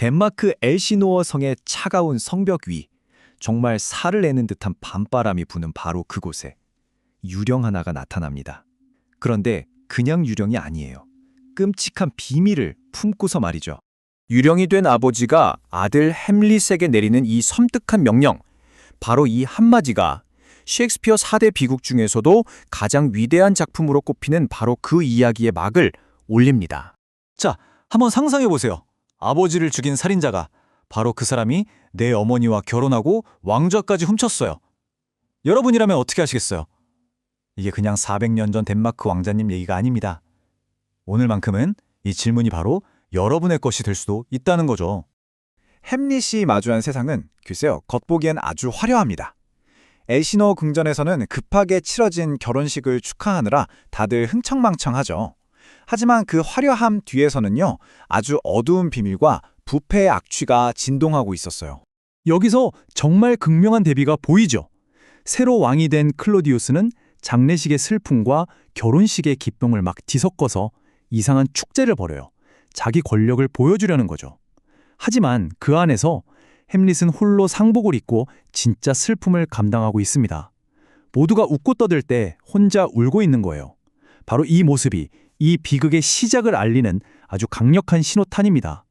덴마크 엘시노어 성의 차가운 성벽 위, 정말 살을 내는 듯한 밤바람이 부는 바로 그곳에 유령 하나가 나타납니다. 그런데 그냥 유령이 아니에요. 끔찍한 비밀을 품고서 말이죠. 유령이 된 아버지가 아들 햄릿에게 내리는 이 섬뜩한 명령, 바로 이 한마디가 셰익스피어 4대 비극 중에서도 가장 위대한 작품으로 꼽히는 바로 그 이야기의 막을 올립니다. 자, 한번 상상해보세요. 아버지를 죽인 살인자가 바로 그 사람이 내 어머니와 결혼하고 왕좌까지 훔쳤어요. 여러분이라면 어떻게 하시겠어요? 이게 그냥 400년 전 덴마크 왕자님 얘기가 아닙니다. 오늘만큼은 이 질문이 바로 여러분의 것이 될 수도 있다는 거죠. 햄릿이 마주한 세상은 글쎄요, 겉보기엔 아주 화려합니다. 엘시노 궁전에서는 급하게 치러진 결혼식을 축하하느라 다들 흥청망청하죠. 하지만 그 화려함 뒤에서는요, 아주 어두운 비밀과 부패의 악취가 진동하고 있었어요. 여기서 정말 극명한 대비가 보이죠. 새로 왕이 된 클로디우스는 장례식의 슬픔과 결혼식의 기쁨을 막 뒤섞어서 이상한 축제를 벌여요. 자기 권력을 보여주려는 거죠. 하지만 그 안에서 햄릿은 홀로 상복을 입고 진짜 슬픔을 감당하고 있습니다. 모두가 웃고 떠들 때 혼자 울고 있는 거예요. 바로 이 모습이 이 비극의 시작을 알리는 아주 강력한 신호탄입니다.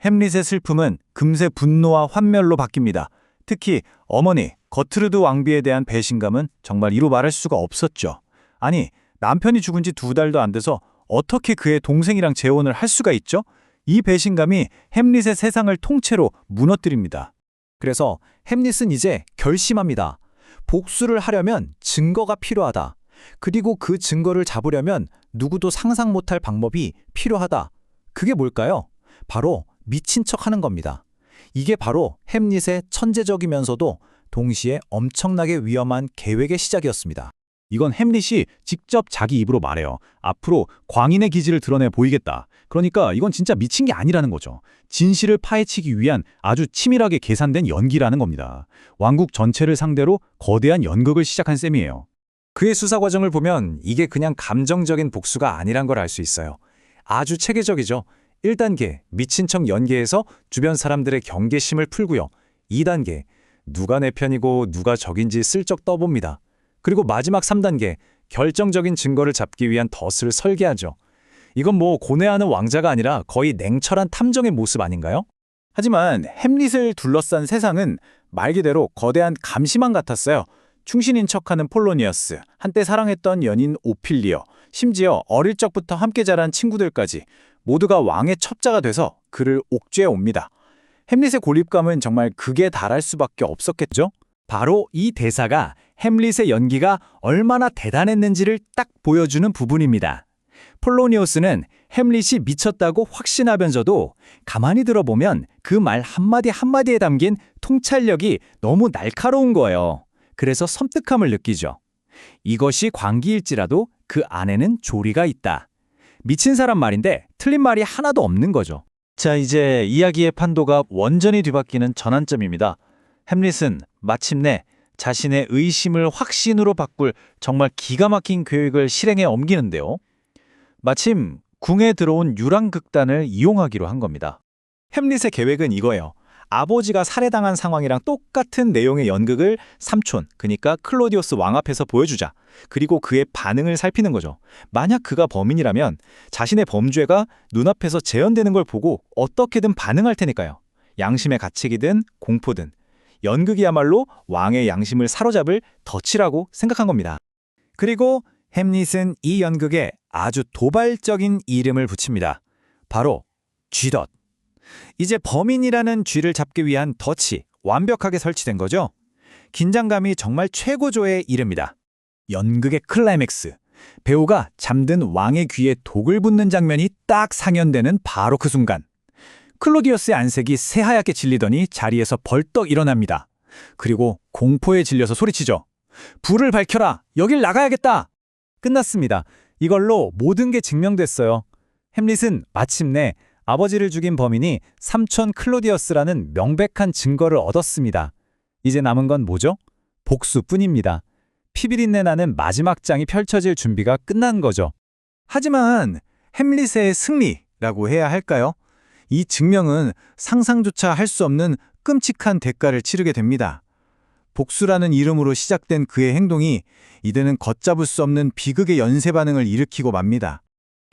햄릿의 슬픔은 금세 분노와 환멸로 바뀝니다. 특히 어머니 거트루드 왕비에 대한 배신감은 정말 이루 말할 수가 없었죠. 아니, 남편이 죽은 지 2달도 안 돼서 어떻게 그의 동생이랑 재혼을 할 수가 있죠? 이 배신감이 햄릿의 세상을 통째로 무너뜨립니다. 그래서 햄릿은 이제 결심합니다. 복수를 하려면 증거가 필요하다. 그리고 그 증거를 잡으려면 누구도 상상 못할 방법이 필요하다. 그게 뭘까요? 바로 미친 척하는 겁니다. 이게 바로 햄릿의 천재적이면서도 동시에 엄청나게 위험한 계획의 시작이었습니다. 이건 햄릿이 직접 자기 입으로 말해요. 앞으로 광인의 기질을 드러내 보이겠다. 그러니까 이건 진짜 미친 게 아니라는 거죠. 진실을 파헤치기 위한 아주 치밀하게 계산된 연기라는 겁니다. 왕국 전체를 상대로 거대한 연극을 시작한 셈이에요. 그의 수사 과정을 보면 이게 그냥 감정적인 복수가 아니란 걸 알 수 있어요. 아주 체계적이죠. 1단계, 미친 척 연계해서 주변 사람들의 경계심을 풀고요. 2단계, 누가 내 편이고 누가 적인지 슬쩍 떠봅니다. 그리고 마지막 3단계, 결정적인 증거를 잡기 위한 덫을 설계하죠. 이건 뭐 고뇌하는 왕자가 아니라 거의 냉철한 탐정의 모습 아닌가요? 하지만 햄릿을 둘러싼 세상은 말 그대로 거대한 감시망 같았어요. 충신인 척하는 폴로니어스, 한때 사랑했던 연인 오필리어, 심지어 어릴 적부터 함께 자란 친구들까지 모두가 왕의 첩자가 돼서 그를 옥죄해 옵니다. 햄릿의 고립감은 정말 극에 달할 수밖에 없었겠죠? 바로 이 대사가 햄릿의 연기가 얼마나 대단했는지를 딱 보여주는 부분입니다. 폴로니오스는 햄릿이 미쳤다고 확신하면서도 가만히 들어보면 그 말 한마디 한마디에 담긴 통찰력이 너무 날카로운 거예요. 그래서 섬뜩함을 느끼죠. 이것이 광기일지라도 그 안에는 조리가 있다. 미친 사람 말인데 틀린 말이 하나도 없는 거죠. 자, 이제 이야기의 판도가 완전히 뒤바뀌는 전환점입니다. 햄릿은 마침내 자신의 의심을 확신으로 바꿀 정말 기가 막힌 계획을 실행에 옮기는데요. 마침 궁에 들어온 유랑극단을 이용하기로 한 겁니다. 햄릿의 계획은 이거예요. 아버지가 살해당한 상황이랑 똑같은 내용의 연극을 삼촌, 그러니까 클로디우스 왕 앞에서 보여주자. 그리고 그의 반응을 살피는 거죠. 만약 그가 범인이라면 자신의 범죄가 눈앞에서 재현되는 걸 보고 어떻게든 반응할 테니까요. 양심의 가책이든 공포든. 연극이야말로 왕의 양심을 사로잡을 덫이라고 생각한 겁니다. 그리고 햄릿은 이 연극에 아주 도발적인 이름을 붙입니다. 바로 쥐덫. 이제 범인이라는 쥐를 잡기 위한 덫이 완벽하게 설치된 거죠. 긴장감이 정말 최고조에 이릅니다. 연극의 클라이맥스. 배우가 잠든 왕의 귀에 독을 붓는 장면이 딱 상연되는 바로 그 순간. 클로디어스의 안색이 새하얗게 질리더니 자리에서 벌떡 일어납니다. 그리고 공포에 질려서 소리치죠. 불을 밝혀라! 여길 나가야겠다! 끝났습니다. 이걸로 모든 게 증명됐어요. 햄릿은 마침내 아버지를 죽인 범인이 삼촌 클로디어스라는 명백한 증거를 얻었습니다. 이제 남은 건 뭐죠? 복수뿐입니다. 피비린내 나는 마지막 장이 펼쳐질 준비가 끝난 거죠. 하지만 햄릿의 승리라고 해야 할까요? 이 증명은 상상조차 할 수 없는 끔찍한 대가를 치르게 됩니다. 복수라는 이름으로 시작된 그의 행동이 이제는 걷잡을 수 없는 비극의 연쇄 반응을 일으키고 맙니다.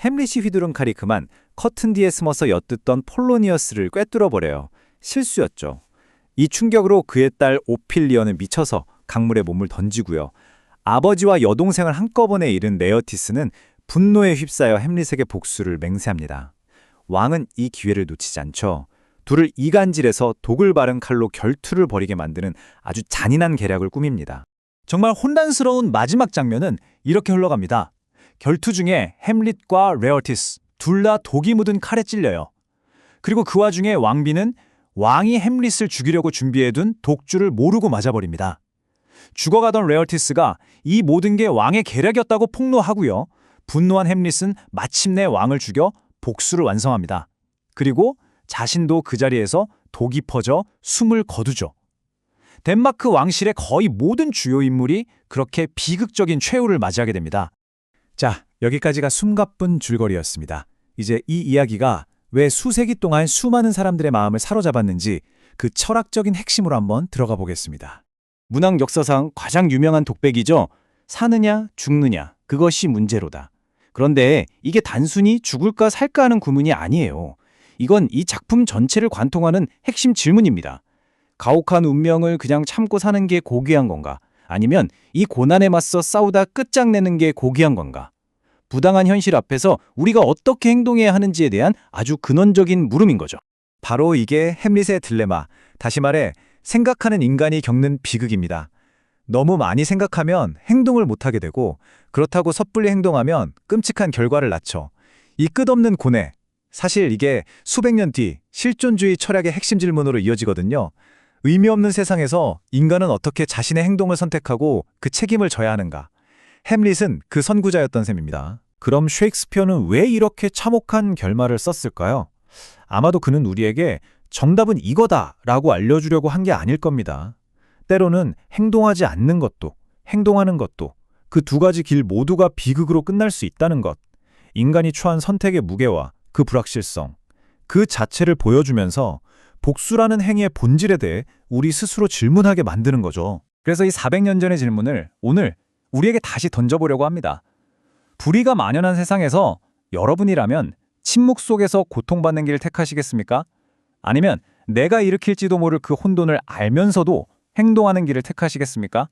햄릿이 휘두른 칼이 그만 커튼 뒤에 숨어서 엿듣던 폴로니어스를 꿰뚫어버려요. 실수였죠. 이 충격으로 그의 딸 오필리어는 미쳐서 강물에 몸을 던지고요. 아버지와 여동생을 한꺼번에 잃은 레어티스는 분노에 휩싸여 햄릿에게 복수를 맹세합니다. 왕은 이 기회를 놓치지 않죠. 둘을 이간질해서 독을 바른 칼로 결투를 벌이게 만드는 아주 잔인한 계략을 꾸밉니다. 정말 혼란스러운 마지막 장면은 이렇게 흘러갑니다. 결투 중에 햄릿과 레어티스 둘 다 독이 묻은 칼에 찔려요. 그리고 그 와중에 왕비는 왕이 햄릿을 죽이려고 준비해둔 독주를 모르고 맞아버립니다. 죽어가던 레어티스가 이 모든 게 왕의 계략이었다고 폭로하고요. 분노한 햄릿은 마침내 왕을 죽여 복수를 완성합니다. 그리고 자신도 그 자리에서 독이 퍼져 숨을 거두죠. 덴마크 왕실의 거의 모든 주요 인물이 그렇게 비극적인 최후를 맞이하게 됩니다. 자, 여기까지가 숨가쁜 줄거리였습니다. 이제 이 이야기가 왜 수세기 동안 수많은 사람들의 마음을 사로잡았는지 그 철학적인 핵심으로 한번 들어가 보겠습니다. 문학 역사상 가장 유명한 독백이죠. 사느냐 죽느냐 그것이 문제로다. 그런데 이게 단순히 죽을까 살까 하는 구문이 아니에요. 이건 이 작품 전체를 관통하는 핵심 질문입니다. 가혹한 운명을 그냥 참고 사는 게 고귀한 건가? 아니면 이 고난에 맞서 싸우다 끝장내는 게 고귀한 건가? 부당한 현실 앞에서 우리가 어떻게 행동해야 하는지에 대한 아주 근원적인 물음인 거죠. 바로 이게 햄릿의 딜레마, 다시 말해 생각하는 인간이 겪는 비극입니다. 너무 많이 생각하면 행동을 못하게 되고 그렇다고 섣불리 행동하면 끔찍한 결과를 낳죠. 이 끝없는 고뇌, 사실 이게 수백 년 뒤 실존주의 철학의 핵심 질문으로 이어지거든요. 의미 없는 세상에서 인간은 어떻게 자신의 행동을 선택하고 그 책임을 져야 하는가? 햄릿은 그 선구자였던 셈입니다. 그럼 셰익스피어는 왜 이렇게 참혹한 결말을 썼을까요? 아마도 그는 우리에게 정답은 이거다라고 알려주려고 한 게 아닐 겁니다. 때로는 행동하지 않는 것도, 행동하는 것도 그 두 가지 길 모두가 비극으로 끝날 수 있다는 것. 인간이 처한 선택의 무게와 그 불확실성, 그 자체를 보여주면서 복수라는 행위의 본질에 대해 우리 스스로 질문하게 만드는 거죠. 그래서 이 400년 전의 질문을 오늘 우리에게 다시 던져보려고 합니다. 불의가 만연한 세상에서 여러분이라면 침묵 속에서 고통받는 길을 택하시겠습니까? 아니면 내가 일으킬지도 모를 그 혼돈을 알면서도 행동하는 길을 택하시겠습니까?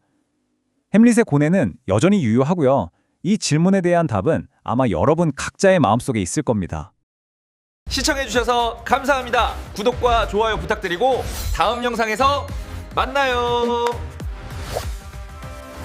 햄릿의 고뇌는 여전히 유효하고요. 이 질문에 대한 답은 아마 여러분 각자의 마음속에 있을 겁니다. 시청해주셔서 감사합니다. 구독과 좋아요 부탁드리고 다음 영상에서 만나요.